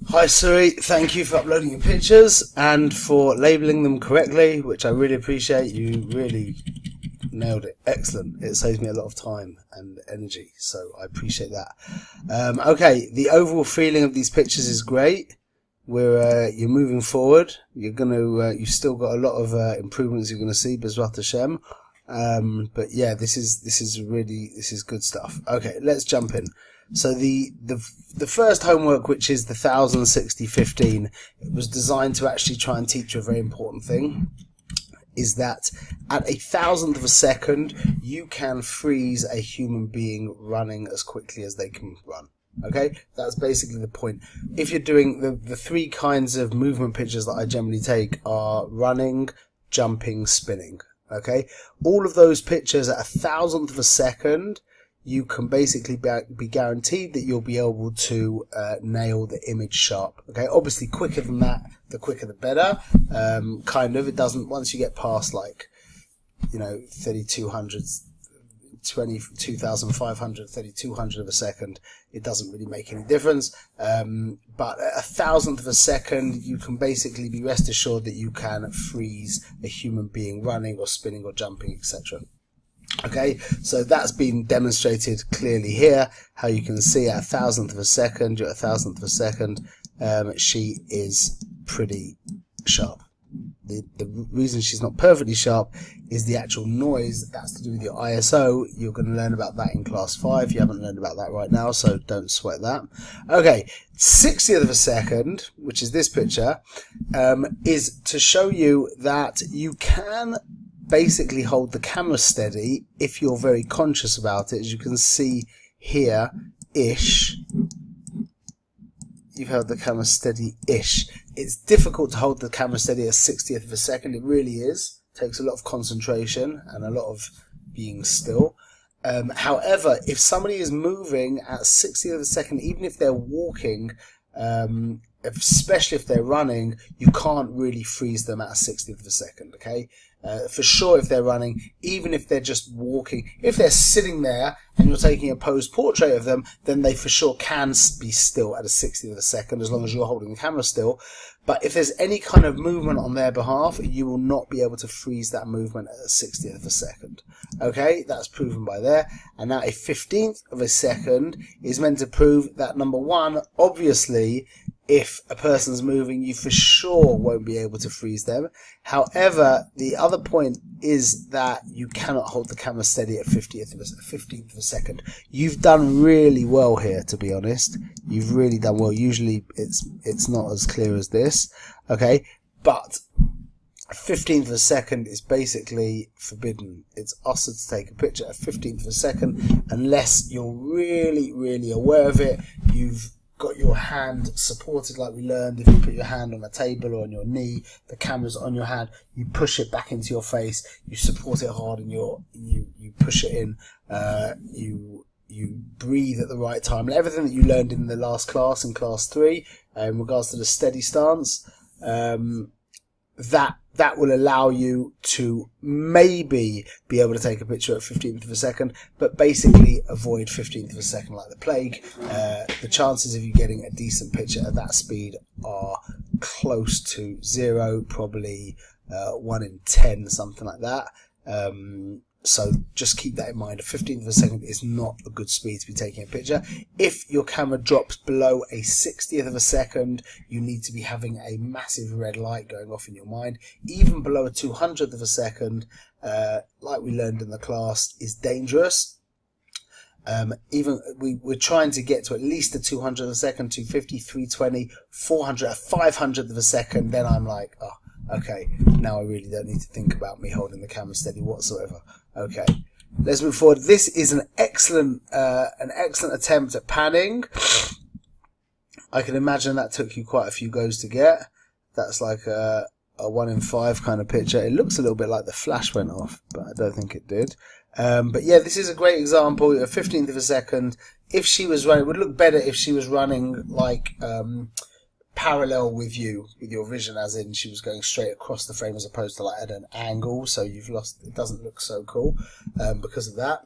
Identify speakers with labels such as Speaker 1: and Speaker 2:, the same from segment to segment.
Speaker 1: Hi Suri, thank you for uploading your pictures and for labelling them correctly, which I really appreciate. You really nailed it. Excellent. It saves me a lot of time and energy, so I appreciate that. Okay, the overall feeling of these pictures is great. You're moving forward. You've still got a lot of improvements you're gonna see, Bezrat Hashem. But yeah, this is good stuff. Okay, let's jump in. So the first homework, which is the 1060-15, it was designed to actually try and teach you a very important thing, is that at 1,000th of a second you can freeze a human being running as quickly as they can run. Okay, that's basically the point. If you're doing the three kinds of movement pictures that I generally take are running, jumping, spinning. Okay, all of those pictures at 1,000th of a second, you can basically be guaranteed that you'll be able to nail the image sharp. Okay, obviously quicker than that, the quicker the better. It doesn't, once you get past 3,200, 22,500, 3,200 of a second, it doesn't really make any difference. But at 1,000th of a second, you can basically be rest assured that you can freeze a human being running or spinning or jumping, etc. Okay, so that's been demonstrated clearly here, how you can see at 1,000th of a second, you're at 1,000th of a second, she is pretty sharp. The reason she's not perfectly sharp is the actual noise. That's to do with your ISO. You're going to learn about that in class 5. You haven't learned about that right now, so don't sweat that. Okay, 60th of a second, which is this picture, is to show you that you can basically hold the camera steady if you're very conscious about it. As you can see here-ish, you've held the camera steady-ish. It's difficult to hold the camera steady at 60th of a second. It really is. It takes a lot of concentration and a lot of being still. However, if somebody is moving at 60th of a second, even if they're walking, especially if they're running, you can't really freeze them at a 60th of a second, okay? For sure if they're running, even if they're just walking, if they're sitting there and you're taking a posed portrait of them, then they for sure can be still at a 60th of a second as long as you're holding the camera still. But if there's any kind of movement on their behalf, you will not be able to freeze that movement at a 60th of a second. Okay, that's proven by there. And now a 15th of a second is meant to prove that, number one, obviously, if a person's moving, you for sure won't be able to freeze them. However, the other point is that you cannot hold the camera steady at 15th of a second. You've done really well here, to be honest. You've really done well. Usually it's not as clear as this, okay? But 15th of a second is basically forbidden. It's also to take a picture at 15th of a second unless you're really, really aware of it. You've got your hand supported, like we learned. If you put your hand on a table or on your knee, the camera's on your hand, you push it back into your face, you support it hard, and you push it in, you breathe at the right time. Everything that you learned in the last class, in class 3, in regards to the steady stance, that will allow you to maybe be able to take a picture at 15th of a second, but basically avoid 15th of a second like the plague. The chances of you getting a decent picture at that speed are close to 0, probably 1 in 10, something like that. So just keep that in mind. A 15th of a second is not a good speed to be taking a picture. If your camera drops below a 60th of a second, you need to be having a massive red light going off in your mind. Even below a 200th of a second, like we learned in the class, is dangerous. We're trying to get to at least a 200th of a second, 250, 320, 400, a 500th of a second. Then I'm like, oh, okay, now I really don't need to think about me holding the camera steady whatsoever. Okay, let's move forward. This is an excellent attempt at panning. I can imagine that took you quite a few goes to get. That's like a 1 in 5 kind of picture. It looks a little bit like the flash went off, but I don't think it did. But yeah, this is a great example. A 15th of a second. If she was running, it would look better if she was running like parallel with you, with your vision, as in she was going straight across the frame as opposed to like at an angle. So you've lost. It doesn't look so cool because of that.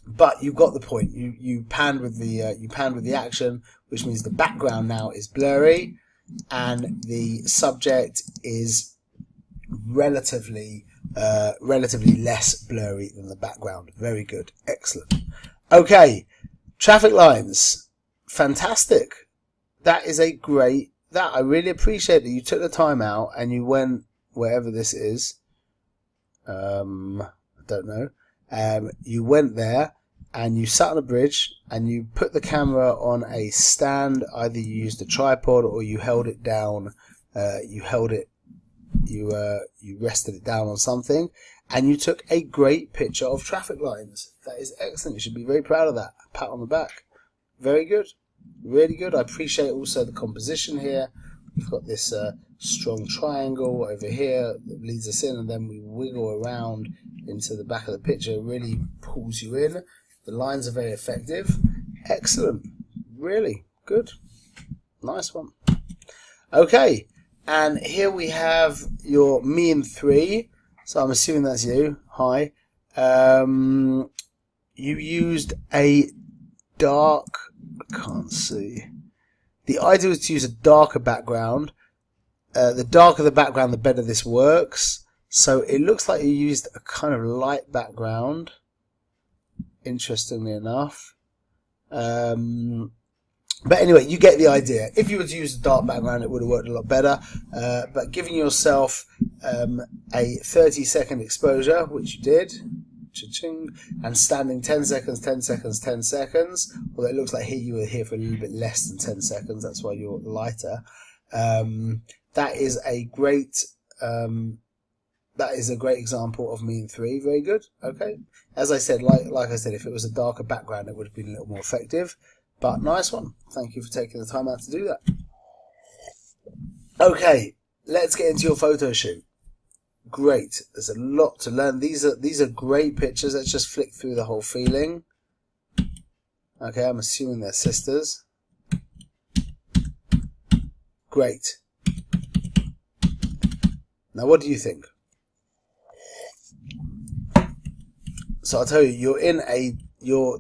Speaker 1: But you got the point. You panned with the action, which means the background now is blurry, and the subject is relatively less blurry than the background. Very good, excellent. Okay, traffic lines, fantastic. That is a great. That I really appreciate that you took the time out and you went wherever this is. I don't know. You went there and you sat on a bridge and you put the camera on a stand. Either you used a tripod or you held it down. You rested it down on something, and you took a great picture of traffic lines. That is excellent. You should be very proud of that. A pat on the back. Very good. Really good. I appreciate also the composition here. We've got this strong triangle over here that leads us in, and then we wiggle around into the back of the picture. It really pulls you in. The lines are very effective. Excellent. Really good. Nice one. Okay. And here we have your me in 3. So I'm assuming that's you. Hi. You used a dark... I can't see. The idea was to use a darker background. The darker the background, the better this works. So it looks like you used a kind of light background, interestingly enough. But anyway, you get the idea. If you were to use a dark background, it would have worked a lot better. But giving yourself a 30-second exposure, which you did, cha-ching, and standing 10 seconds, 10 seconds, 10 seconds, although it looks like here you were here for a little bit less than 10 seconds, that's why you're lighter. That is a great example of me in 3. Very good. Okay. As I said, like I said, if it was a darker background, it would have been a little more effective. But nice one. Thank you for taking the time out to do that. Okay, let's get into your photo shoot. Great. There's a lot to learn. These are great pictures. Let's just flick through the whole feeling. Okay, I'm assuming they're sisters. Great. Now, what do you think? So I'll tell you,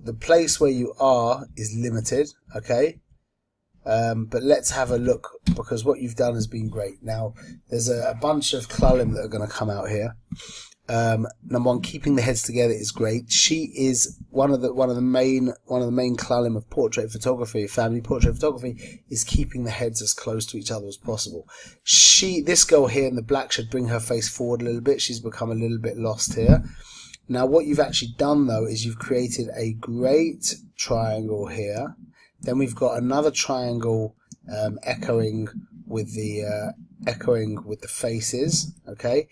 Speaker 1: the place where you are is limited, okay? But let's have a look, because what you've done has been great. Now, there's a bunch of Clullim that are going to come out here. Number one, keeping the heads together is great. She is one of the main Clullim of portrait photography, family portrait photography, is keeping the heads as close to each other as possible. This girl here in the black should bring her face forward a little bit. She's become a little bit lost here. Now, what you've actually done, though, is you've created a great triangle here. Then we've got another triangle echoing with the faces. Okay,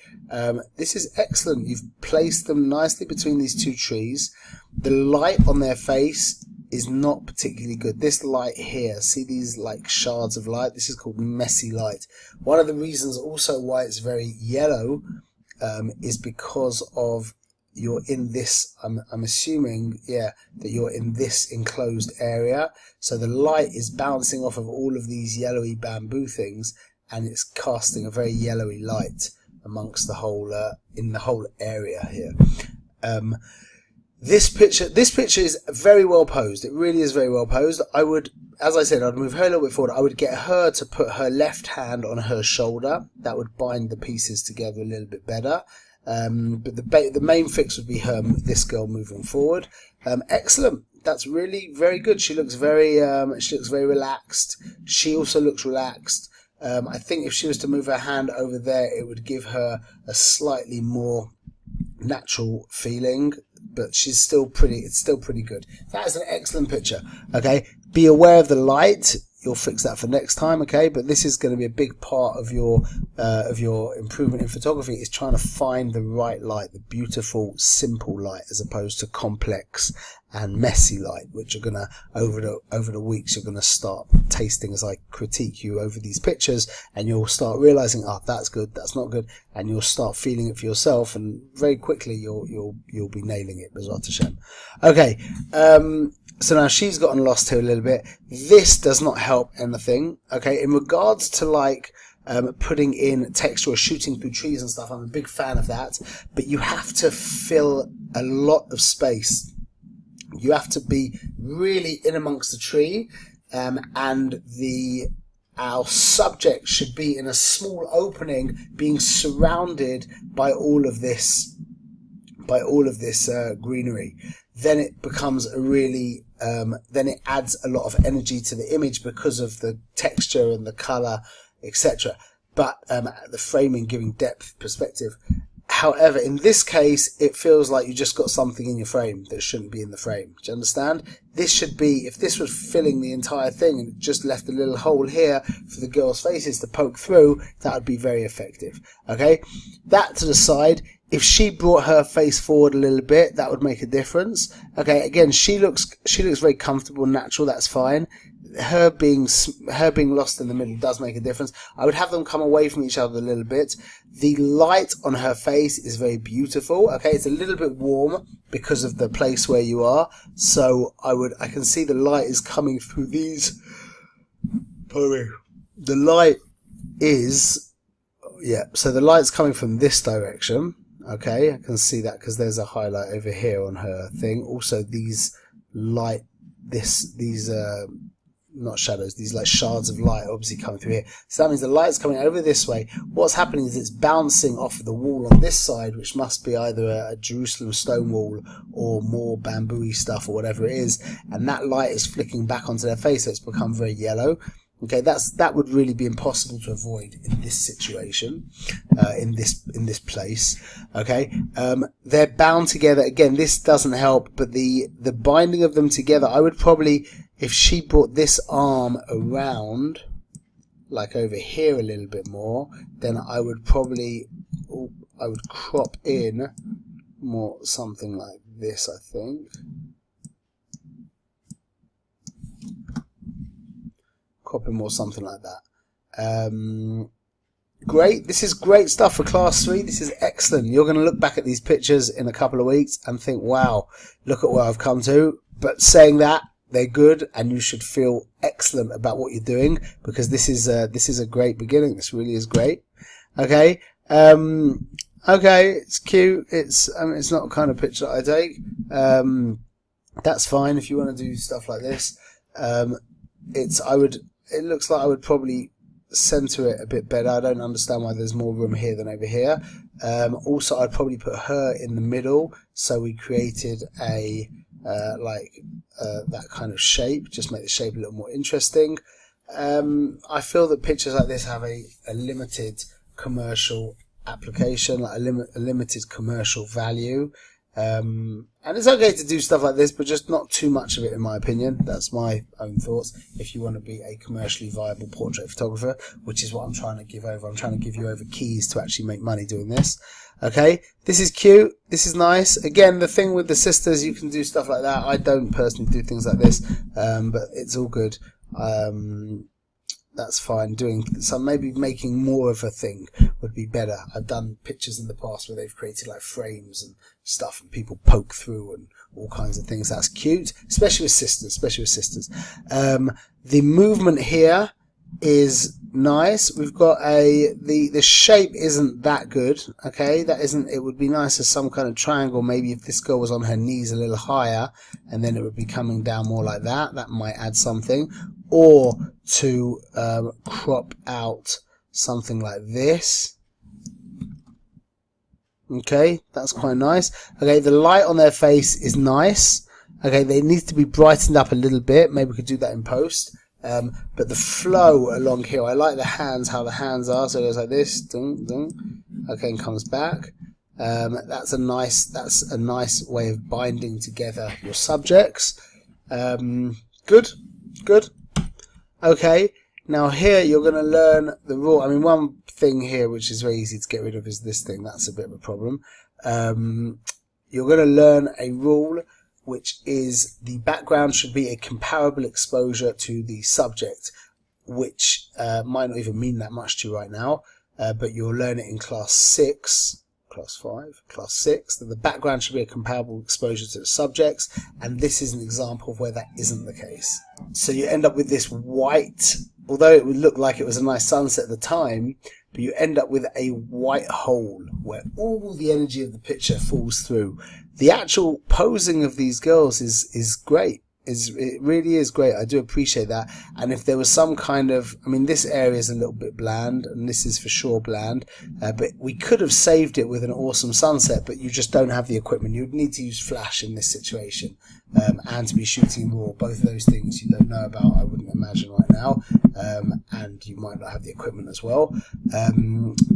Speaker 1: this is excellent. You've placed them nicely between these two trees. The light on their face is not particularly good. This light here, see these like shards of light? This is called messy light. One of the reasons also why it's very yellow is because of you're in this, I'm assuming, yeah, that you're in this enclosed area. So the light is bouncing off of all of these yellowy bamboo things, and it's casting a very yellowy light amongst the whole, in the whole area here. This picture is very well posed. It really is very well posed. I would, as I said, I'd move her a little bit forward. I would get her to put her left hand on her shoulder. That would bind the pieces together a little bit better. But the main fix would be this girl moving forward. Excellent. That's really very good. She looks very relaxed. She also looks relaxed. I think if she was to move her hand over there, it would give her a slightly more natural feeling. But it's still pretty good. That is an excellent picture. Okay, be aware of the light. You'll fix that for next time, okay? But this is going to be a big part of your improvement in photography, is trying to find the right light, the beautiful, simple light, as opposed to complex and messy light, which are going to, over the weeks, you're going to start tasting as I critique you over these pictures, and you'll start realizing, that's good, that's not good, and you'll start feeling it for yourself, and very quickly you'll be nailing it, B'ezrat Hashem. Okay, so now she's gotten lost here a little bit. This does not help anything. Okay, in regards to like putting in texture or shooting through trees and stuff, I'm a big fan of that. But you have to fill a lot of space You have to be really in amongst the tree, and our subject should be in a small opening, being surrounded by all of this greenery. Then it becomes a really then it adds a lot of energy to the image because of the texture and the color, etc. But the framing giving depth, perspective. However, in this case, it feels like you just got something in your frame that shouldn't be in the frame. Do you understand? This should be, if this was filling the entire thing and it just left a little hole here for the girls' faces to poke through, that would be very effective. Okay? That to the side. If she brought her face forward a little bit, that would make a difference. Okay, again, she looks very comfortable and natural, that's fine. Her being lost in the middle does make a difference. I would have them come away from each other a little bit. The light on her face is very beautiful. Okay, it's a little bit warm because of the place where you are. So I can see the light is coming through these. The light is, so the light's coming from this direction. Okay, I can see that because there's a highlight over here on her thing. Also, these not shadows, these like shards of light obviously coming through here. So that means the light's coming over this way. What's happening is it's bouncing off of the wall on this side, which must be either a Jerusalem stone wall or more bamboo-y stuff or whatever it is. And that light is flicking back onto their face, so it's become very yellow. Okay, that would really be impossible to avoid in this situation, in this place. Okay, they're bound together. Again, this doesn't help, but the binding of them together, I would probably, if she brought this arm around, like over here a little bit more, then I would probably, I would crop in more something like this, I think. Copy more, something like that. Great. This is great stuff for class 3. This is excellent. You're going to look back at these pictures in a couple of weeks and think, wow, look at where I've come to. But saying that, they're good and you should feel excellent about what you're doing, because this is a great beginning. This really is great. Okay. Okay. It's cute. It's not the kind of picture that I take. That's fine if you want to do stuff like this. It looks like I would probably center it a bit better. I don't understand why there's more room here than over here. Also, I'd probably put her in the middle, so we created a that kind of shape. Just make the shape a little more interesting. I feel that pictures like this have a limited commercial application, like a limited commercial value. And it's okay to do stuff like this, but just not too much of it, in my opinion. That's my own thoughts. If you want to be a commercially viable portrait photographer, which is what I'm trying to give over. I'm trying to give you over keys to actually make money doing this. Okay, this is cute. This is nice. Again, the thing with the sisters, you can do stuff like that. I don't personally do things like this, but it's all good. That's fine. Doing some, maybe making more of a thing would be better. I've done pictures in the past where they've created like frames and stuff and people poke through and all kinds of things. That's cute, especially with sisters. The movement here is nice. We've got the shape isn't that good. Okay, it would be nice as some kind of triangle. Maybe if this girl was on her knees a little higher and then it would be coming down more like that. That might add something. Or to crop out something like this. Okay, that's quite nice. Okay, the light on their face is nice. Okay, they need to be brightened up a little bit. Maybe we could do that in post. But the flow along here, I like the hands, how the hands are. So it goes like this, dun, dun. Okay, and comes back. That's a nice way of binding together your subjects. Good. Okay, now here you're going to learn the rule. I mean, one thing here which is very easy to get rid of is this thing. That's a bit of a problem. You're going to learn a rule which is the background should be a comparable exposure to the subject, which might not even mean that much to you right now, but you'll learn it in class 6. Class 5, class 6, that the background should be a comparable exposure to the subjects, and this is an example of where that isn't the case. So you end up with this white, although it would look like it was a nice sunset at the time, but you end up with a white hole where all the energy of the picture falls through. The actual posing of these girls is great. It really is great. I do appreciate that. And if there was some kind of, I mean, this area is a little bit bland, and this is for sure bland, but we could have saved it with an awesome sunset, but you just don't have the equipment. You would need to use flash in this situation, and to be shooting raw. Both of those things you don't know about, I wouldn't imagine right now, and you might not have the equipment as well.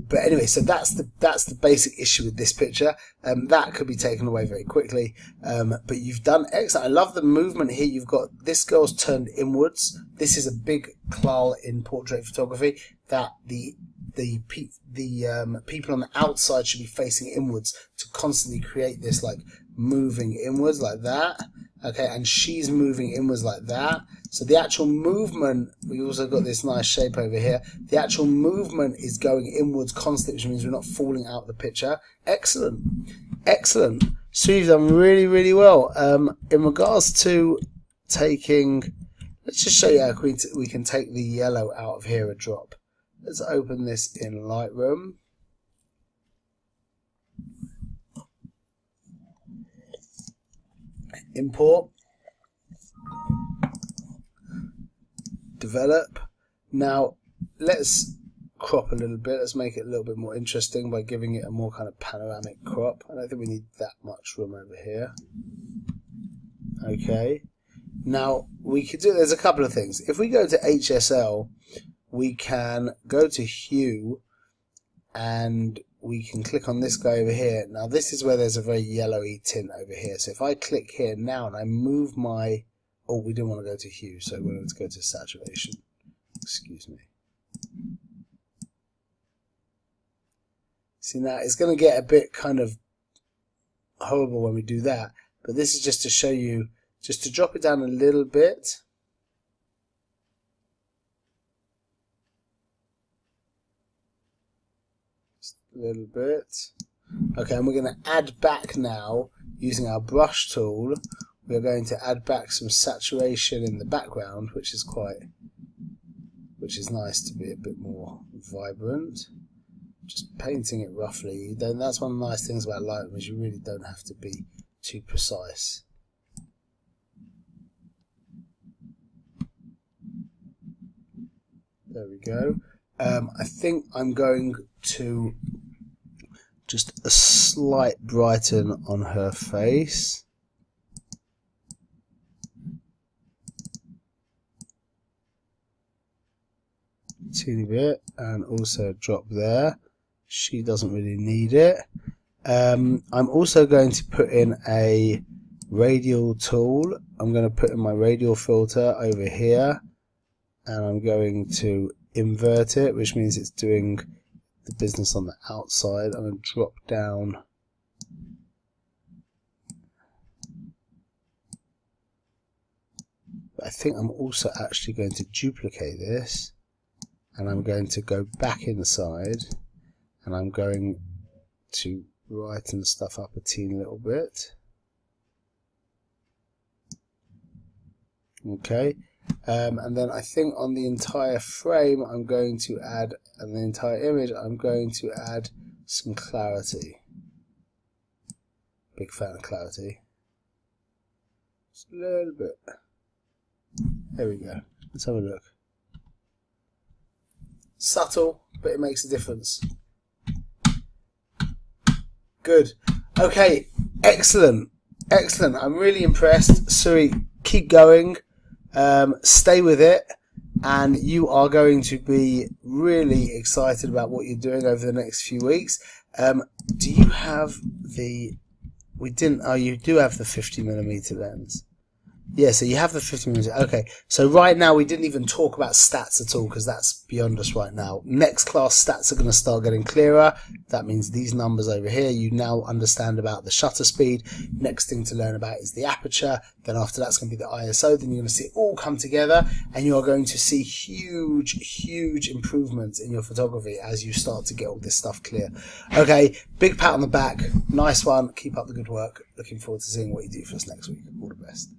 Speaker 1: But anyway, so that's the basic issue with this picture. That could be taken away very quickly, but you've done excellent. I love the movement here. You've got this girl's turned inwards. This is a big clal in portrait photography, that the people on the outside should be facing inwards to constantly create this like moving inwards like that. Okay, and she's moving inwards like that. So the actual movement, we also got this nice shape over here. The actual movement is going inwards constantly, which means we're not falling out of the picture. Excellent. Excellent. So you've done really, really well. In regards to taking, let's just show you how we can take the yellow out of here a drop. Let's open this in Lightroom. Import. Develop. Now let's crop a little bit. Let's make it a little bit more interesting by giving it a more kind of panoramic crop. I don't think we need that much room over here. Okay. Now we could do, there's a couple of things. If we go to HSL, we can go to hue and we can click on this guy over here. Now this is where there's a very yellowy tint over here. So if I click here now and I move my, oh, we didn't want to go to hue, so we're going to go to saturation. Excuse me. See, now it's going to get a bit kind of horrible when we do that, but this is just to show you, just to drop it down a little bit. Just a little bit. Okay, and we're going to add back now, using our brush tool, we're going to add back some saturation in the background, which is nice to be a bit more vibrant. Just painting it roughly. That's one of the nice things about Lightroom, is you really don't have to be too precise. There we go. I think I'm going to just a slight brighten on her face. Teeny bit, and also a drop there. She doesn't really need it. I'm also going to put in a radial tool. I'm going to put in my radial filter over here, and I'm going to invert it, which means it's doing the business on the outside. I'm going to drop down. But I think I'm also actually going to duplicate this, and I'm going to go back inside, and I'm going to brighten stuff up a teeny little bit. Okay, and then I think on the entire frame I'm going to add, and the entire image I'm going to add some clarity. Big fan of clarity. Just a little bit. There we go. Let's have a look. Subtle, but it makes a difference. Good. Okay, excellent. Excellent. I'm really impressed. Suri, keep going. Stay with it, and you are going to be really excited about what you're doing over the next few weeks. Do you have the, we didn't, oh, you do have the 50mm lens. Yeah, so you have the 50mm. Okay, so right now we didn't even talk about stats at all, because that's beyond us right now. Next class stats are going to start getting clearer. That means these numbers over here, you now understand about the shutter speed. Next thing to learn about is the aperture. Then after that's going to be the ISO. Then you're going to see it all come together, and you are going to see huge improvements in your photography as you start to get all this stuff clear. Okay, big pat on the back. Nice one. Keep up the good work. Looking forward to seeing what you do for us next week. All the best.